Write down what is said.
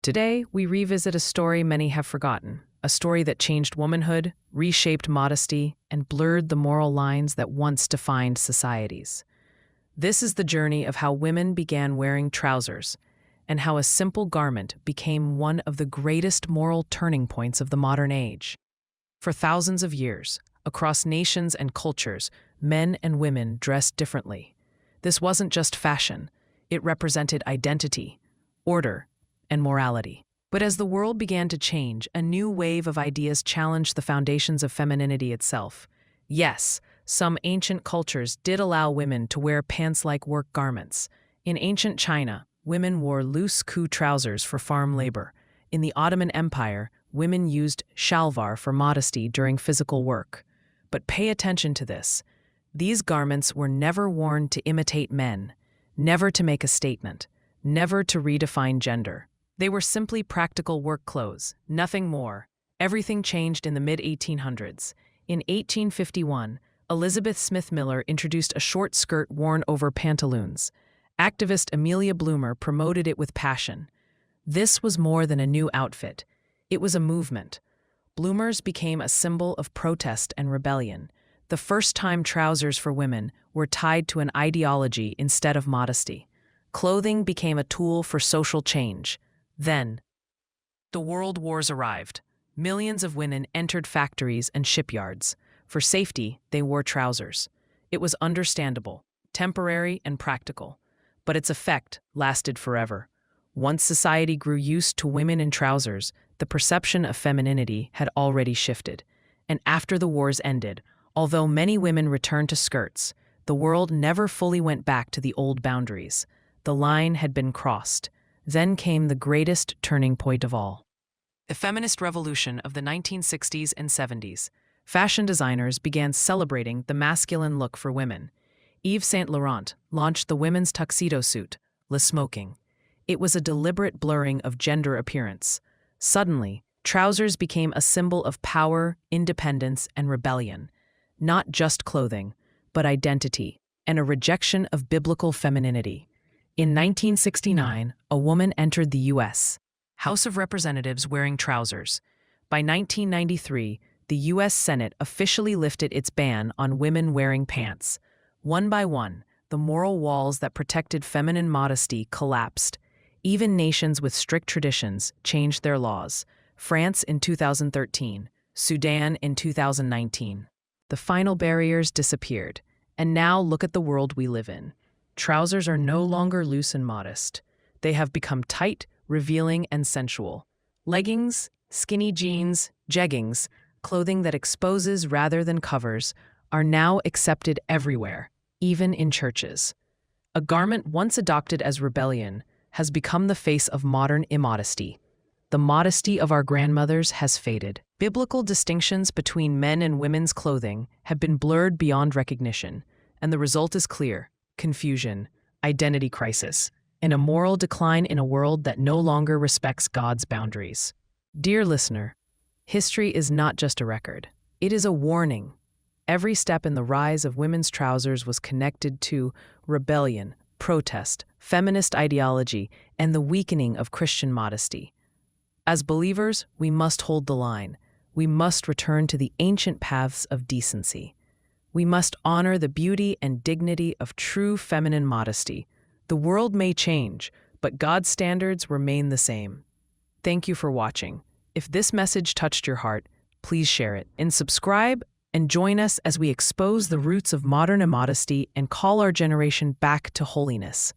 Today, we revisit a story many have forgotten, a story that changed womanhood, reshaped modesty, and blurred the moral lines that once defined societies. This is the journey of how women began wearing trousers, and how a simple garment became one of the greatest moral turning points of the modern age. For thousands of years, across nations and cultures, men and women dressed differently. This wasn't just fashion, it represented identity, order, and morality. But as the world began to change, a new wave of ideas challenged the foundations of femininity itself. Yes, some ancient cultures did allow women to wear pants-like work garments. In ancient China, women wore loose ku trousers for farm labor. In the Ottoman Empire, women used shalvar for modesty during physical work. But pay attention to this. These garments were never worn to imitate men, never to make a statement, never to redefine gender. They were simply practical work clothes, nothing more. Everything changed in the mid-1800s. In 1851, Elizabeth Smith Miller introduced a short skirt worn over pantaloons. Activist Amelia Bloomer promoted it with passion. This was more than a new outfit. It was a movement. Bloomers became a symbol of protest and rebellion. The first time trousers for women were tied to an ideology instead of modesty. Clothing became a tool for social change. Then, the world wars arrived. Millions of women entered factories and shipyards. For safety, they wore trousers. It was understandable, temporary, and practical. But its effect lasted forever. Once society grew used to women in trousers, the perception of femininity had already shifted. And after the wars ended, although many women returned to skirts, the world never fully went back to the old boundaries. The line had been crossed. Then came the greatest turning point of all. The feminist revolution of the 1960s and 70s. Fashion designers began celebrating the masculine look for women. Yves Saint Laurent launched the women's tuxedo suit, Le Smoking. It was a deliberate blurring of gender appearance. Suddenly, trousers became a symbol of power, independence, and rebellion. Not just clothing, but identity, and a rejection of biblical femininity. In 1969, a woman entered the U.S. House of Representatives wearing trousers. By 1993, the U.S. Senate officially lifted its ban on women wearing pants. One by one, the moral walls that protected feminine modesty collapsed. Even nations with strict traditions changed their laws. France in 2013, Sudan in 2019. The final barriers disappeared. And now look at the world we live in. Trousers are no longer loose and modest. They have become tight, revealing, and sensual. Leggings, skinny jeans, jeggings, clothing that exposes rather than covers, are now accepted everywhere, even in churches. A garment once adopted as rebellion has become the face of modern immodesty. The modesty of our grandmothers has faded. Biblical distinctions between men and women's clothing have been blurred beyond recognition, and the result is clear: confusion, identity crisis, and a moral decline in a world that no longer respects God's boundaries. Dear listener, history is not just a record. It is a warning. Every step in the rise of women's trousers was connected to rebellion, protest, feminist ideology, and the weakening of Christian modesty. As believers, we must hold the line. We must return to the ancient paths of decency. We must honor the beauty and dignity of true feminine modesty. The world may change, but God's standards remain the same. Thank you for watching. If this message touched your heart, please share it and subscribe and join us as we expose the roots of modern immodesty and call our generation back to holiness.